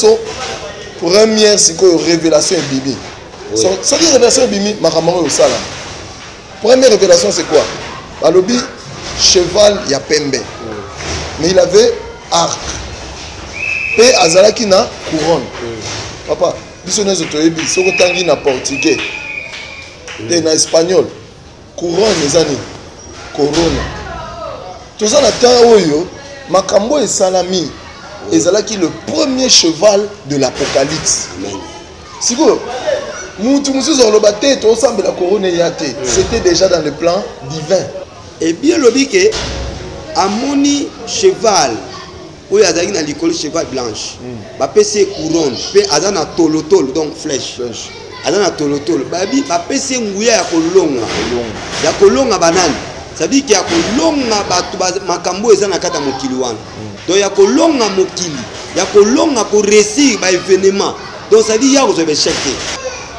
nyonso première siko révélation bibi. Ça dit révélation bibi makamaro yosala. Première révélation c'est quoi? Alobi cheval ya pembe. Mais il avait arc. Et azalaki na couronne. Papa, biso nezo toyebi soko tangi na portugais. Et na espagnol. Couronne ezani corona. Tout ça na temps oyo makambo et salami. Ezalaki le premier cheval de l'Apocalypse. Si vous c'était déjà dans le plan divin. Et bien le bique amoni cheval où il y a dans l'école cheval blanche. Ba PC couronne, pe azana tolotol donc flèche. Azana tolotol. Babi ba PC nguya ya kolonga. Ya kolonga banane. Ça dit qu'il y a kolonga batu makambo ezana kata mokili wana. Donc il y a kolonga mokili. Il y a kolonga pour réussir ba événement. Donc ça dit il y a vous avez checké.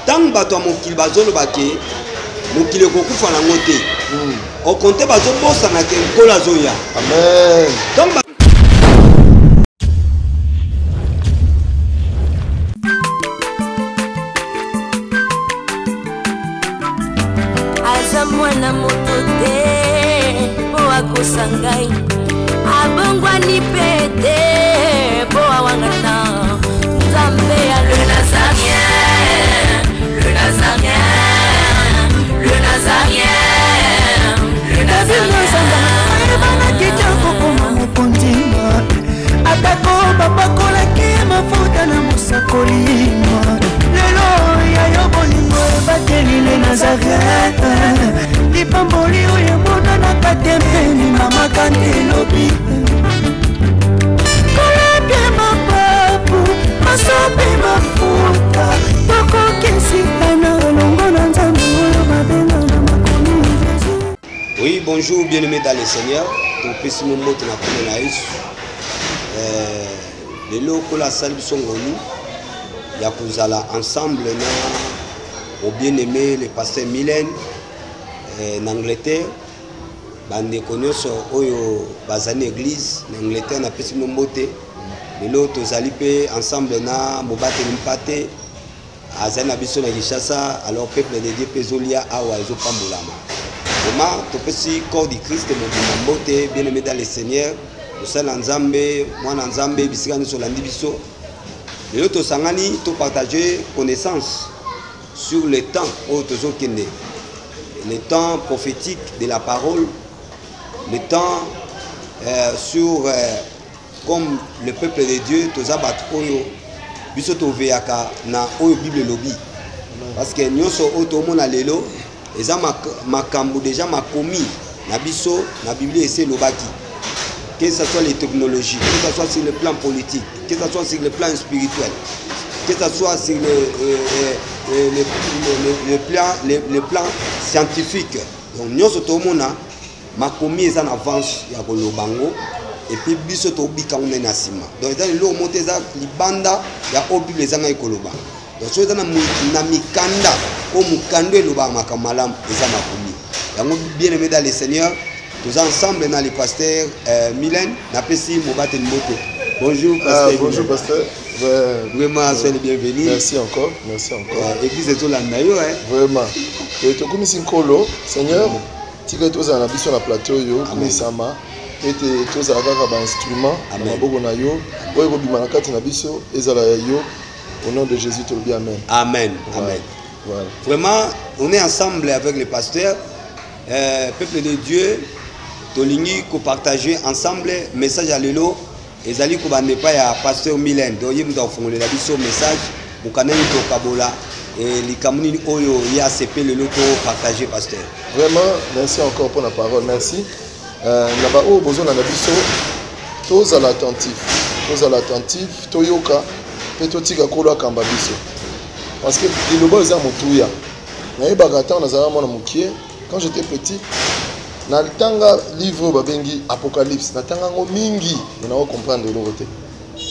Tant bato mokili bazolo bake mokili kokufa na ngote. Au compte bazo bossa na ke kola zoya. Amen. Donc mwana motote po akosangai abongwani pete po awangana nzambe ya le nazarien le nazarien le nazarien le nazarien bana kitoko koma mokondima atako bapakolaki mafuta na mosakolima lelo ya yobolingo bateli le nazarien lipamboli oyo mona na katembeni mama kandelobi kolapie mapapu masope mafuta tokokisikana longo na nzambe oyo babenga na makomi Jésus. Oui, bonjour, bien-aimés dans le Seigneur. Donc, petit moment de la première année. Les locaux la salle du Songoni, il y a pour ensemble au bien-aimé le pasteur Mylène en Angleterre. Bande connaissent oyo bazane église en Angleterre na petit mombote. Les autres alipé ensemble na mobate limpate azana biso na Kinshasa alors peuple de Dieu pezolia awa ezo pambolama. Comment to petit corps du Christ mombote bien-aimé dans le Seigneur. Osala nzambe mwana nzambe bisika nso landi biso. Les autres sangani to partager connaissance sur le temps au tozokende. Le temps prophétique de la parole, le temps sur comme le peuple de Dieu, tozabat oyo biso toveaka na oyo Bible lobby. Parce que nyonso oto mona lelo eza makambo déjà makomi na biso na Bible ese lobaki. Que ce soit les technologies, que ce soit sur le plan politique, que ce soit sur le plan spirituel, que ce soit sur le plan scientifique. Donc nous sommes makomi est en avance ya kolobango et puis biso to bika on na sima. Donc dans le monter ça libanda ya obi les anga ekoloba. Donc so na mikanda ko mukando eloba makamalam eza makomi. Yango bien aimé dans le Seigneur. Nous ensemble dans les pasteurs Mylène, Napesi, Mobate Moto. Bonjour pasteur. Bonjour pasteur. Vraiment, soyez les bienvenus. Merci encore, merci encore. Église de Tolandayo, hein. Vraiment. Et tu comme Sinkolo, Seigneur, tu que tous en habitation sur la plateau yo, comme sama, et tous à la instrument, amabogo na yo, oyo bimana kati na biso, ezala yo, au nom de Jésus tout le bien amen. Amen. Amen. Voilà. Vraiment, on est ensemble avec les pasteurs, peuple de Dieu. Tolingi ko partager ensemble message à lelo ezali ko bande pa ya pasteur Mylène do yim do fongole la biso message bukanani to kabola et likamuni oyo ya CP lelo ko partager pasteur. Vraiment merci encore pour la parole, merci. Na ba o bozo na biso tous à l'attentif toyoka pe totika kolo kamba biso. Parce que le lobo za motuya. Na yebaka ta na za mona mukie quand j'étais petit. Na tanga livre babengi Apocalypse na tanga ngo mingi na comprendre le côté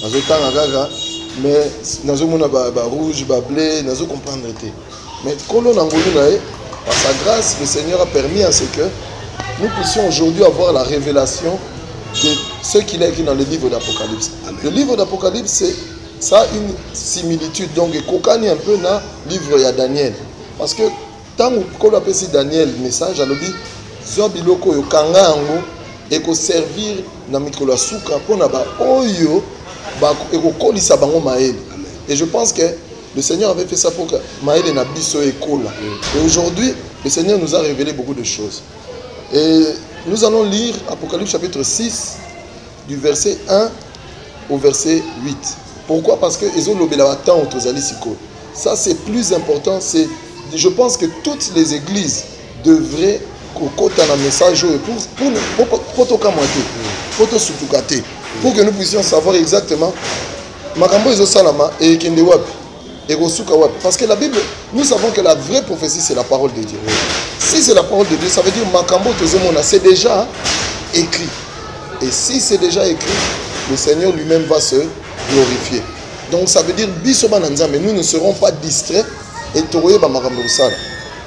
nazo tanga gaga mais nazo mona ba rouge ba bleu nazo comprendre té mais kolo na ngolu na par sa grâce le Seigneur a permis à ce que nous puissions aujourd'hui avoir la révélation de ce qu'il est écrit dans le livre d'Apocalypse. Le livre d'Apocalypse c'est ça a une similitude. Donc, kokani un peu dans le livre de Daniel. Parce que tant qu'on appelle Daniel, message, alors dit, Zobiloko yo kanga ango, et ko servir na mikolo suka pour na ba oyo ba et ko kolisa bango maele. Et je pense que le Seigneur avait fait ça pour que maele na biso ekola. Et aujourd'hui, le Seigneur nous a révélé beaucoup de choses. Et nous allons lire Apocalypse chapitre 6 du verset 1 au verset 8. Pourquoi? Parce que ils ont l'obéla temps autozali siko. Ça c'est plus important, c'est je pense que toutes les églises devraient kokota na message pour que nous puissions savoir exactement makambo ezo salama et kende wapi et kosuka wapi. Parce que la Bible, nous savons que la vraie prophétie c'est la parole de Dieu. Si c'est la parole de Dieu, ça veut dire makambo tozomona c'est déjà écrit. Et si c'est déjà écrit, le Seigneur lui-même va se glorifier. Donc ça veut dire bisoba na nzambe, nous ne serons pas distraits et toroye ba makambo sala.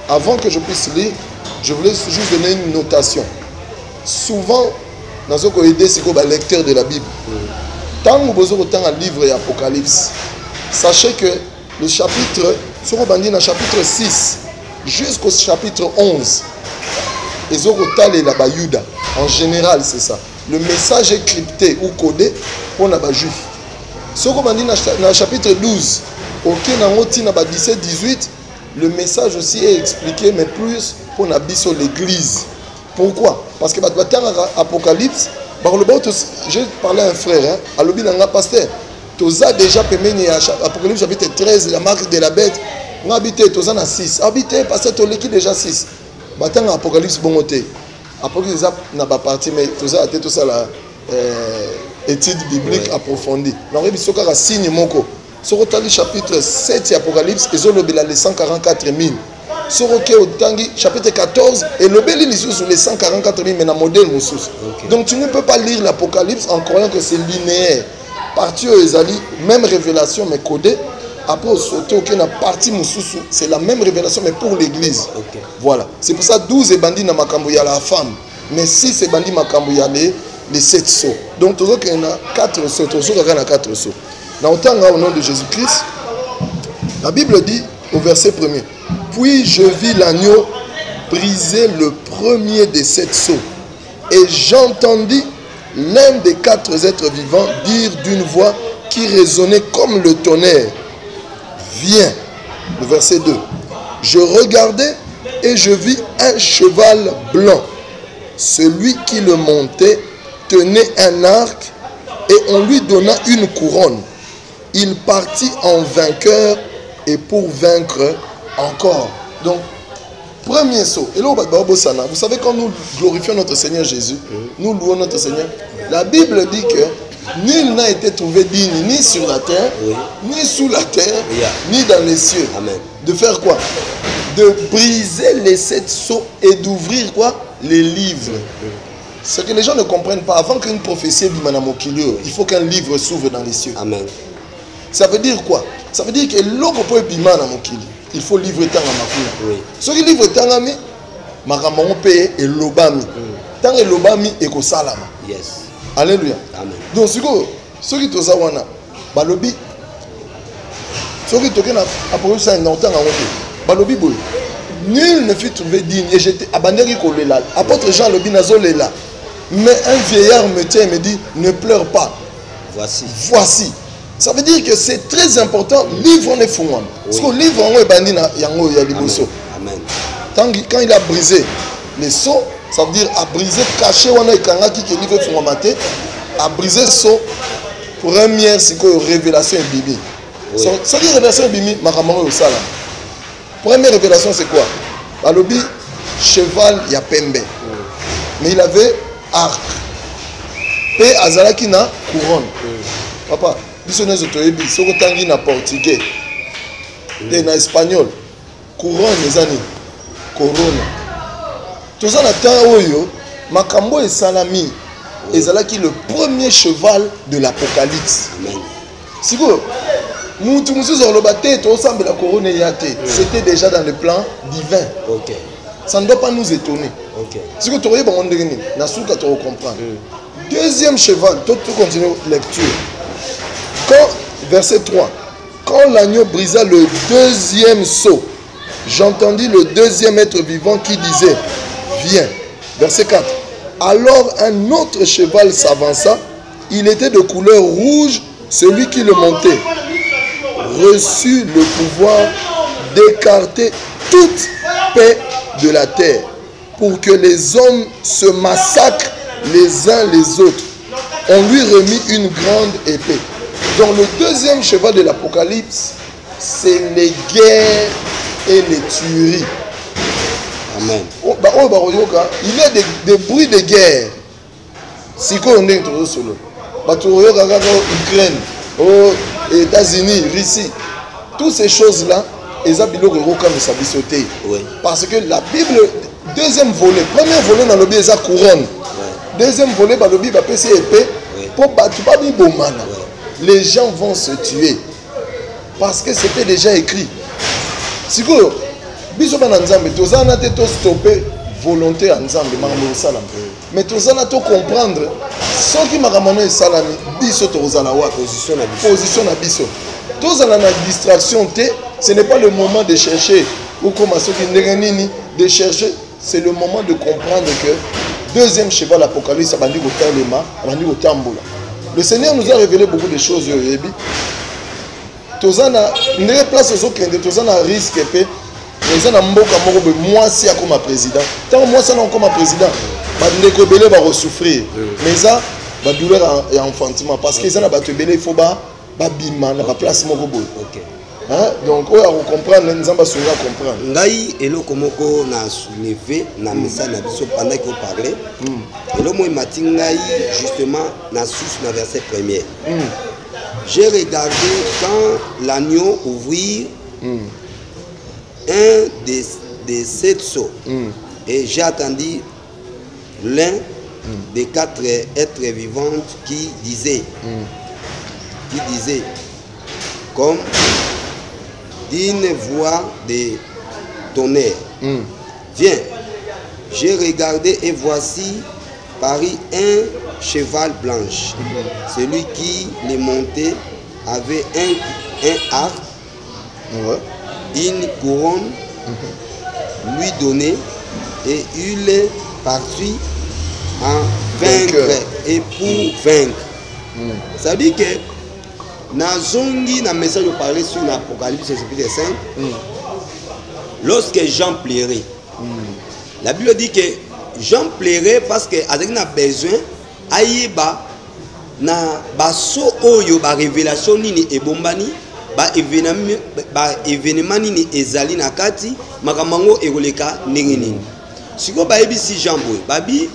Avant que je puisse lire, je voulais juste donner une notation. Souvent, dans ce qu'on aide, c'est comme un lecteur de la Bible. Tant que vous avez un livre d'Apocalypse, sachez que le chapitre, sur le chapitre 6 jusqu'au chapitre 11, ils ont retardé la Bayuda. En général, c'est ça. Le message est crypté ou codé pour les Juifs. Sur le chapitre 12, au 17-18, le message aussi est expliqué, mais plus pour l'église. Pourquoi? Parce que dans l'Apocalypse, j'ai parlé à un frère, à l'objet d'un pasteur. Tu as déjà permis Apocalypse chapitre 13, la marque de la bête. On a habité, tu as 6. Habité, parce que tu as déjà 6. Dans l'Apocalypse, bon côté. Apocalypse n'a pas parti, mais tu as tout ça là. Étude biblique approfondie. On a un signe moko. Sur le chapitre 7 de l'Apocalypse, ils ont les 144 000. Sur le chapitre 14, et le béli sur les 144 000, mais dans le modèle Moussous. Donc tu ne peux pas lire l'Apocalypse en croyant que c'est linéaire. Partie même révélation, mais codée. Après, sauter la partie Moussous, c'est la même révélation, mais pour l'église. Voilà. C'est pour ça 12 est bandit dans Makambo, il y a la femme. Mais 6 est bandit Makambo, il y a les 7 sauts. Donc, il y a 4 sauts. Il y a 4 sauts. Dans le temps, au nom de Jésus-Christ, la Bible dit au verset 1er, puis je vis l'agneau briser le premier des 7 sceaux, et j'entendis l'un des 4 êtres vivants dire d'une voix qui résonnait comme le tonnerre, viens. Le verset 2, je regardai et je vis un cheval blanc. Celui qui le montait tenait un arc et on lui donna une couronne. Il partit en vainqueur et pour vaincre encore. Donc, premier saut. Et là, vous savez, quand nous glorifions notre Seigneur Jésus, nous louons notre Seigneur. La Bible dit que nul n'a été trouvé digne ni sur la terre, ni sous la terre, ni dans les cieux. Amen. De faire quoi? De briser les 7 sceaux et d'ouvrir quoi? Les livres. Ce que les gens ne comprennent pas, avant qu'une prophétie il faut qu'un livre s'ouvre dans les cieux. Amen. Ça veut dire quoi? Ça veut dire que l'eau peut bimana mokili. Il faut livrer tant à makuna. Ce qui livre tant à mi, makamon paye et l'obami. Tant et l'obami et ko salama. Yes. Alléluia. Amen. Donc ce qui toza wana, balobi. Ce qui toke na Apocalypse ça dans tant à wote. Balobi boy. Nul ne fut trouvé digne et j'étais abandonné ko lela. Apôtre Jean lobi nazo lela. Mais un vieillard me tient et me dit ne pleure pas. Voici. Voici. Ça veut dire que c'est très important. Livre est fou. Parce que le livre est bandit yango ya liboso. Amen. Quand il a brisé les sceaux, ça veut dire a brisé caché wana ikanga qui que livre fou maté, a brisé sceau première c'est quoi révélation bibi. Ça dit révélation bibi makamoro au sala. Première révélation c'est quoi? Alobi cheval ya pembe. Mais il avait arc. Et azalaki na couronne. Papa biso toyebi soko tangi na portugais et na espagnol couronne ezani corona toza na temps oyo makambo esalami ezalaki le premier cheval de l'Apocalypse. Siko mutu mususu oloba te tosambela corona yate, c'était déjà dans le plan divin. OK. Ça ne doit pas nous étonner. OK. Siko toyebi bango ndenge na suka to comprendre. Deuxième cheval, tout continue lecture. Quand Verset 3. Quand l'agneau brisa le deuxième sceau, j'entendis le deuxième être vivant qui disait, viens. Verset 4. Alors un autre cheval s'avança, il était de couleur rouge, celui qui le montait reçut le pouvoir d'écarter toute paix de la terre, pour que les hommes se massacrent les uns les autres. On lui remit une grande épée. Donc le deuxième cheval de l'Apocalypse, c'est les guerres et les tueries. Amen. Il y a des bruits de guerre. Si on est solo, Ukraine, aux États-Unis, Russie, toutes ces choses-là, parce que la Bible, deuxième volet, premier volet dans le lobby, c'est couronne. Deuxième volet, dans le lobby, c'est épée. Les gens vont se tuer parce que c'était déjà écrit. Si vous biso bana nzambe tozana te to stopper volonté à nzambe makambo salam mais tozana to comprendre soki makambo na salami biso tozala wa position na biso tozala na distraction te. Ce n'est pas le moment de chercher ou comme soki ndenganini de chercher, c'est le moment de comprendre que deuxième cheval l'Apocalypse abandi ko talema abandi ko tambola. Le Seigneur nous a révélé beaucoup de choses yebi tozana ndenge place ozokende tozana risque pe. Mais on a moi si comme président. Tant moi ça comme président, bandeko belé va souffrir. Mais ça va douleur et enfantement parce que ça na bato belé il faut ba bima na place moko boy. OK. Hein? Donc on va comprendre nzamba souira comprendre. Ngai eloko moko na soulever na message na biso pendant que vous parlez. Eloko moi matingai justement na source na verset premier. J'ai regardé quand l'agneau ouvrit un des 7 sceaux et j'ai attendu l'un des 4 êtres vivants qui disait comme d'une voix de tonnerre, viens. J'ai regardé et voici parut un cheval blanche. Celui qui les montait avait un arc, une couronne lui donnée et il est parti en vaincre et pour vaincre. Ça veut dire que Nazongi na message de parler sur l'Apocalypse chapitre 5, lorsque Jean plairait, la Bible dit que Jean plairait parce que avec a besoin ayeba na baso oyo ba révélation nini e bombani ba événement nini ezali na kati makamango ekoleka ndenge nini siko ba ebisi Jean boy babi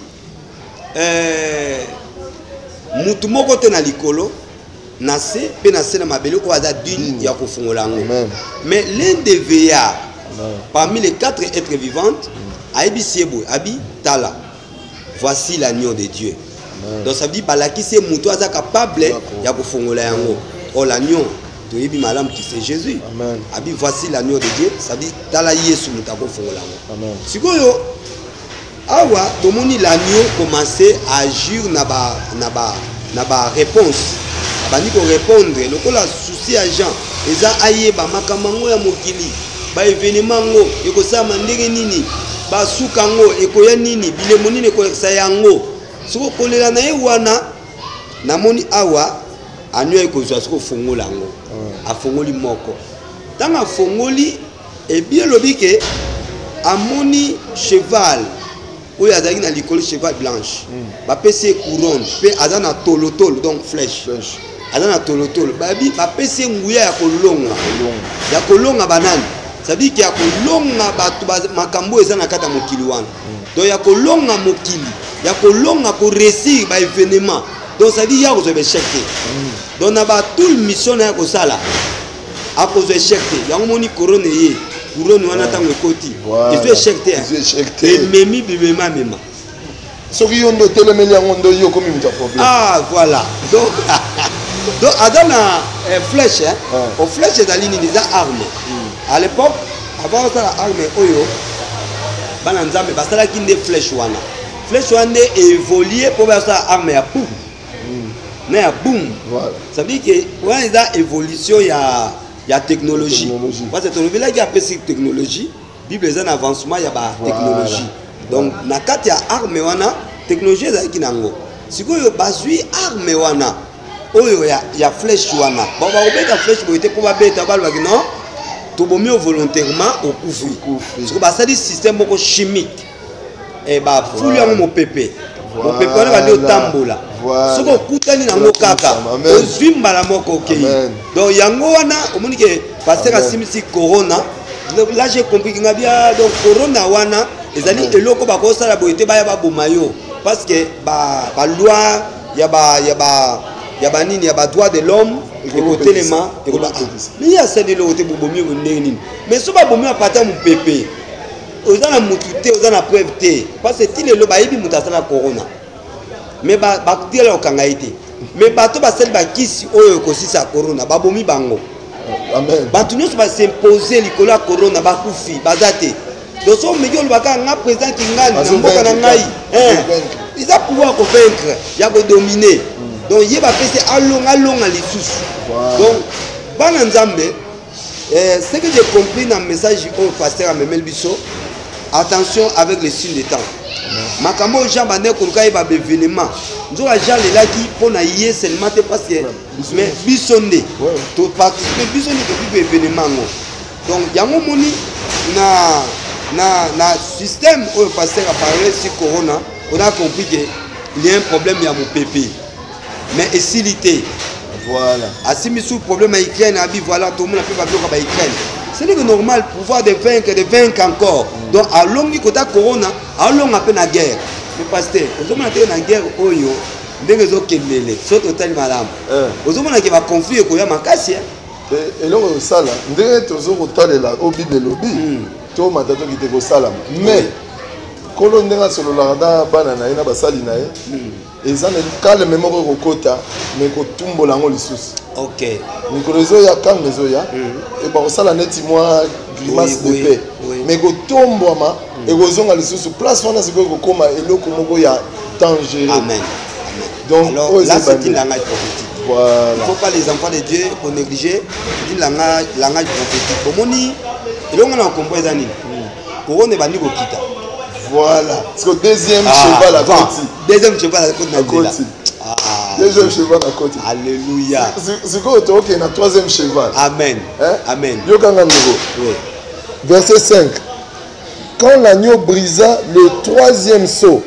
mutu moko te na likolo na se pe na se na mabele ko aza dune ya kofungola ngo mais l'un des veillards parmi les 4 êtres vivants a ebisi boy abi tala voici l'agneau de Dieu. Donc ça veut dire balaki c'est mutu aza capable ya kofungola yango o l'agneau de Yebi Malam qui c'est Jésus. Amen. Abi voici l'agneau de Dieu, ça veut dire tala yesu mutako fongola. Amen. Sikoyo awa tomoni l'agneau commencer à agir na ba réponse. Bani ko répondre lokola souci à Jean eza ayeba makamango ya mokili ba événement ngo ekosama ndenge nini ba sukango ekoya nini bilemo nini ko yango siko kolela na ye wana namoni awa agneau ekozwa siko fongola ngo afongoli moko tanga fongoli et bien lobike amoni cheval oyo azali na likolo cheval blanche ba pese couronne pe azana tolotolo donc flèche azana tolotolo babi ba pese nguya ya kolonga banani ça dit qu'il y a kolonga batu makambo ezana kata mokili wana donc ya kolonga mokili ya kolonga ko réussir ba événement donc ça dit ya ko échec donc na ba tout mission na ko sala a cause échec ya moni couronne ye couronne wana tango ekoti ils échec et memi bimema mema soki yondo telemeli yango ndo yo komi muta problème voilà donc adana flèche au flèche ezali ni des armes à l'époque avant ça la arme oyo bana nzambe basala kinde flèche wana évoluer pour faire ça arme ya pou na ya boom. Voilà. Ça veut dire que ouais, il y a évolution, il y a technologie. Parce que tu as appelé cette technologie, Bible est un avancement, il y a technologie. Donc na kati ya arme wana technologie ezaki nango. Sikoyo bazui arme wana. Oyo ya flèche wana. Bon ba obeta flèche boité pour ba beta ba lwa non. To bomi volontairement au kufi. Parce que ba ça dit système beaucoup chimique. Et ba fulu yango mo pépé. Mo pépé wana ba dio tambola. Soko kutani nango kaka. Ozwi mbala moko okei. Donc yango wana omoni ke pasteur asimisi corona. Là j'ai compris que ngabia donc corona wana ezali eloko ba ko sala boité ba ya ba bomayo parce que ba loi ya ba nini ya ba droit de l'homme et côté les mains et ba mais ya ça de l'autre bobomi nini mais so ba bomi apata mu pépé ozana mutute ozana preuve té parce que tile lo ba yibi mutasala corona mais ba bakteria okangaite mais bato ba sel ba kisi oyo ko sisa corona ba bomi bango. Amen. Bato nyonso ba s'imposer likolo ya corona ba kufi bazate. Donc so mejo lo baka nga président ki ngani mboka na ngai ils a pouvoir convaincre ya ko dominer. Donc il va passer alonga lisusu. Donc bana nzambe ce que j'ai compris dans le message au pasteur Amemel Bisso, attention avec les signes des temps. Makambo Jean Bané Koukaï va événement. Nous avons déjà les là qui pour na yé seulement parce que mais Bissonné to participer Bissonné depuis événement. Donc yango moni na système où le pasteur a parlé sur corona, on a compris qu'il y a un problème il y a mon pépé. Mais facilité. Voilà. Assis sous problème à Ukraine, voilà tout le monde a fait babio à Ukraine. C'est normal pouvoir de vaincre encore. Donc à long côté corona, à long à peine la guerre. Le pasteur, aux hommes qui la guerre oyo, ndenge zo kelele, so total madame. Aux hommes qui va conflit ko ya makasi. Et là ça là, ndenge tozo kotalela au Bible lobby. To matato ki te ko sala. Mais kolo ndenga solo la da bana na ina basali na ye. Ezana calme moko ko kota, mais ko tumbola ngo lisusu. OK. Nikolozo ya calme zoya. Et ba osala neti moi grimace de paix. Mais ko tomboma et ko zonga lisusu place wana siko ko koma eloko moko ya danger. Amen. Donc alors là c'est une langage prophétique. Voilà. Il ne faut pas les enfants de Dieu pour négliger une langage prophétique. Comme on dit, et là on a compris ça ni. Pour on est banni au kita. Voilà. C'est le deuxième cheval à côté. Deuxième cheval à côté. Deuxième cheval à côté. Alléluia. C'est quoi tu as un troisième cheval. Amen. Amen. Verset 5. Quand l'agneau brisa le troisième seau,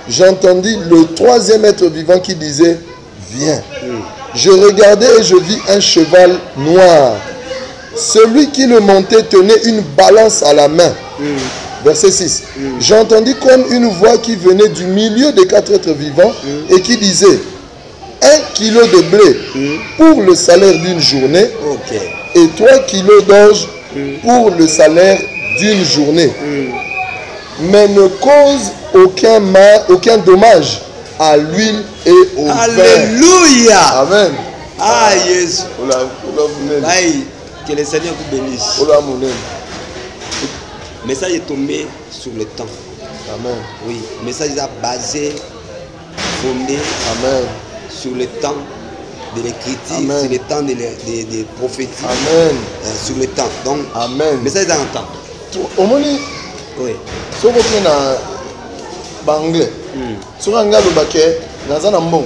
j'entendis le troisième être vivant qui disait viens. Je regardais et je vis un cheval noir. Celui qui le montait tenait une balance à la main. Verset 6. J'entendis comme une voix qui venait du milieu des quatre êtres vivants et qui disait 1 kilo de blé pour le salaire d'une journée et 3 kilos d'orge pour le salaire d'une journée. Mais ne cause aucun dommage à l'huile et au vin. Alléluia. Amen. Ah, Jésus. Que le Seigneur vous bénisse. Le message est tombé sur le temps. Amen. Oui, le message est basé, fondé sur le temps de l'écriture, sur le temps des prophéties. Amen. Sur le temps. Donc, amen. Le message est dans le temps. Au moins, oui. Si vous avez un anglais, si vous avez un baquet, vous avez un bon,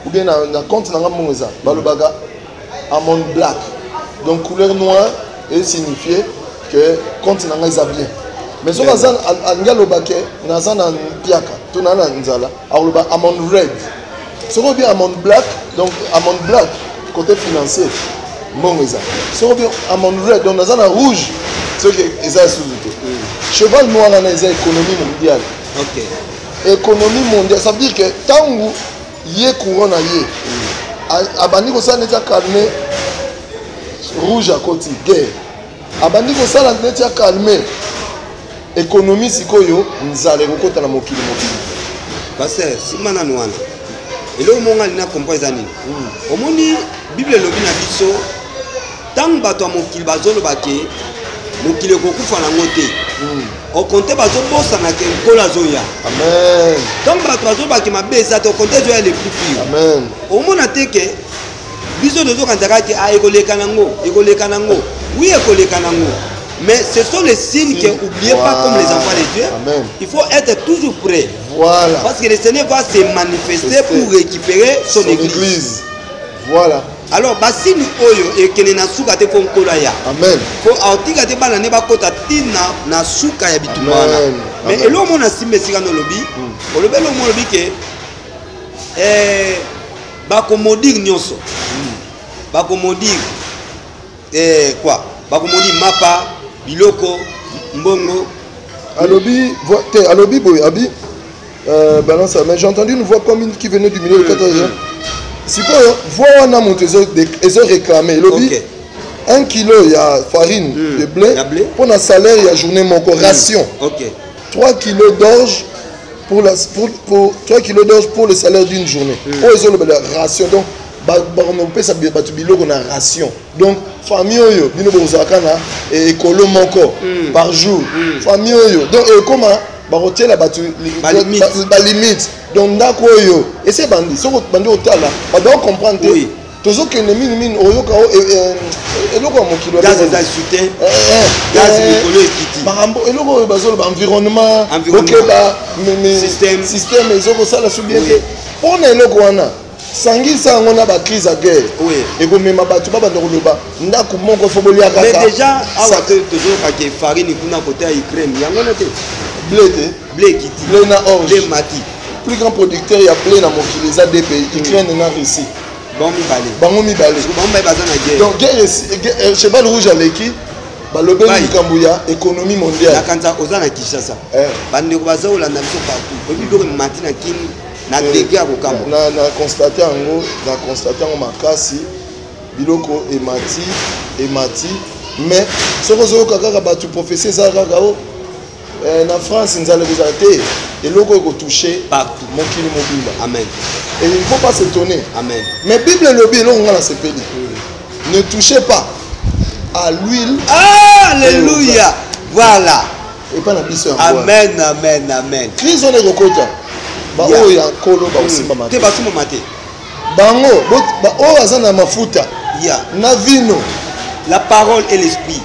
ou bien un compte dans un bon, vous avez un black. Donc, couleur noire est signifié que compte dans un bien. Mais si vous avez un baquet, vous avez un piaka, vous avez un red. Si vous avez un black, donc un black, côté financier, bon, si vous avez un red, donc vous avez un rouge, c'est ce qui est sous-douté. Cheval noir dans les économies mondiales. Ok. Économie mondiale, ça veut dire que tant que y a couronne abandi ko ça n'est pas calmé rouge à côté guerre. Abandi ko ça n'est pas calmé économie sikoyo nzale kokota na mokili mokili. Parce que si manana wana. Elo monga lina comprendre nini. Omoni Bible lobi na biso tant bato mokili bazolo bake mokili kokufa na ngote. au compte bazobosana ke nkolo azoya. Amen. Donc bato bazobaki mabe eza te au compte ezoya le plus pire. Amen. Omona te ke biso tozokanzaka ke ekoleka nango oui ekoleka nango. Mais ce sont les signes que n'oubliez pas comme les enfants de Dieu. Amen. Il faut être toujours prêt. Voilà. Parce que le Seigneur va se manifester pour récupérer son église. Voilà. Alors, basini oyo ekene na suka te fo nkolo ya. Amen. Fo autika te bana ne bakota tina na suka ya bitumana. Mais elo mona simbe sika no lobi. Olobelo mo lobi ke bakomodir nyonso. Bakomodir quoi? Bakomodir mapa biloko mbongo. Alobi boy abi balance mais j'ai entendu une voix comme une qui venait du milieu de 14h. Si vous voyez mon ils ont réclamé lobby 1 kilo il y a farine de blé pour le salaire il y a journée mon ration. 3 kilos d'orge pour 3 kilos d'orge pour le salaire d'une journée. Oh ils ont la ration donc on peut ça on a ration. Donc famille yo bino bozakana et écolo moko par jour. Famille yo donc comment baroté la limite donc ndako yo et c'est bandi soko bandi otala ba doit comprendre oui tozo que ne mine oyoka eloko mokilo gaz est insulté gaz mikolo ekiti barambo eloko bazolo ba environnement OK ba système ezoko sala subiete pour na eloko wana sangisa ngona ba crise à guerre oui et ko mema batu ba bando loba ndako moko fo bolia kaka mais déjà awa tozo ka ke farine kuna côté à Ukraine yango te blé kiti blé na orge blé mati plus grand producteur ya blé na mokili za deux pays Ukraine na Russie bango mibale bazana guerre donc guerre cheval rouge aleki balobeli likambuya économie mondiale na kanza ozana Kinshasa bande ko bazaola na biso partout obi biloko mati na kini na dégâts kokamba na constater yango makasi biloko emati mais soko zoyoka kaka bato prophétie eza kaka o na France nzale kozala te eloko ekotouche mokili mobimba amen et il ne faut pas s'étonner amen mais Bible lobi eloko nga na sepeli ne touchez pas à l'huile alléluia voilà et pas na biso yango amen amen amen crise on ekokota baoyo ya nkolo bakosimba te basimbama te bango oyo aza na mafuta na vino la parole et l'esprit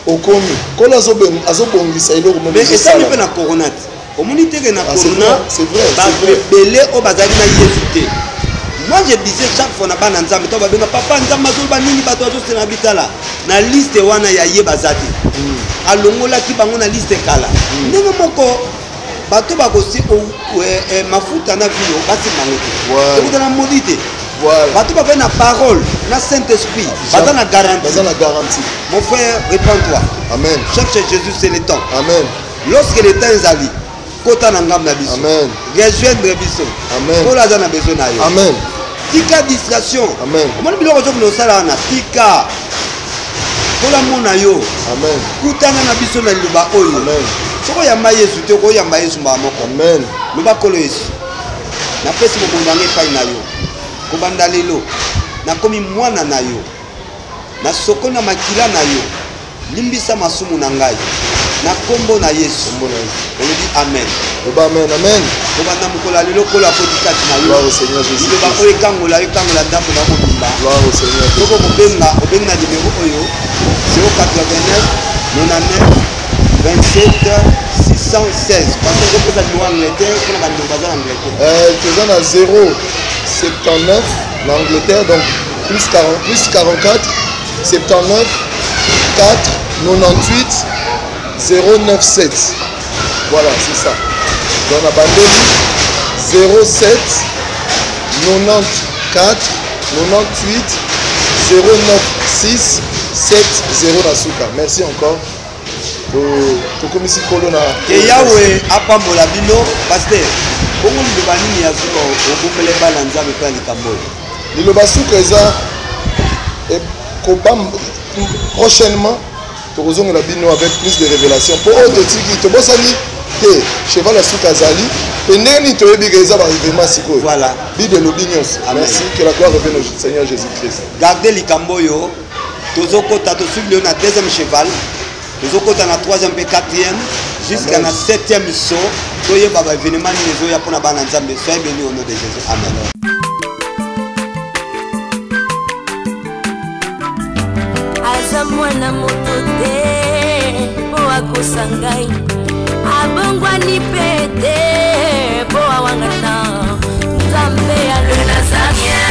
okomi nkolo azobongisa eloko mais esali mpe na corona te omoni teke na corona bato ebele oyo bazali na yesu te. Moi je disais chaque fois na bana nzambe to babenga papa nzambe azoba nini bato azosena bitala na liste wana ya ye bazati alongolaki bango na liste kala ndenge moko bato bakosi mafuta na vino basimbango te ekuta na modi te bato bakoki na parole na Saint-Esprit baza na garantie. Mon frère, répands-toi. Amen. Cherche Jésus, c'est le temps. Amen. Lorsque le temps est allé, kota na ngam na biso. Amen. Rejoindre biso. Amen. Kola za na besoin na yo. Amen. Tika distraction. Amen. Omoni biloko zo no sala na tika. Kola mona yo. Amen. Kutana na biso na liba oyo. Amen. Soko yamba Yesu te ko yamba Yesu mba moko. Amen. Loba kolo Yesu. Na pesi mo bondange pai na yo. Ko banda lelo. Na komi mwana na yo. Na soko na makila na yo. Limbisa masumu na ngai. Na kombo na Yesu. On dit amen. Amen. Amen. Ko banda mukola lelo kola ko dikati na yo. Gloire au Seigneur Jésus. Ba ko ekangola ndambo na mobimba. Gloire au Seigneur. Soko obenga numéro oyo 089 99 27 616. Parce que vous avez en Angleterre, vous avez en Angleterre. Tu es à 079 en Angleterre, donc plus 44 79 4 98 097. Voilà, c'est ça. Dans la bande 07 94 98 096 70 Nasuka. Merci encore. Comme ici, Colonna. Et Yahweh apambola bino, pasteur. Bongo liloba nini ya suka okomele bana nzambe pa likambo. Liloba suka eza prochainement tokozonga la bino avec plus de révélations. Pour autre tiki to bosani te cheval la suka zali pendeni to yebi eza ba événement siko. Voilà. Bi de l'obignos. Merci que la gloire revienne au Seigneur Jésus-Christ. Gardez likambo yo. Tozoko tato suivre na deuxième cheval. tozokota na 3e mpe 4e jusqu'à na 7e biso toyeba ba événement nini ezoya mpona bana nzambe. Soyez bénis au nom de Jésus. Amen. aza mwana moto te po akosa ngai abongwani pe te po awangana nzambe alela zake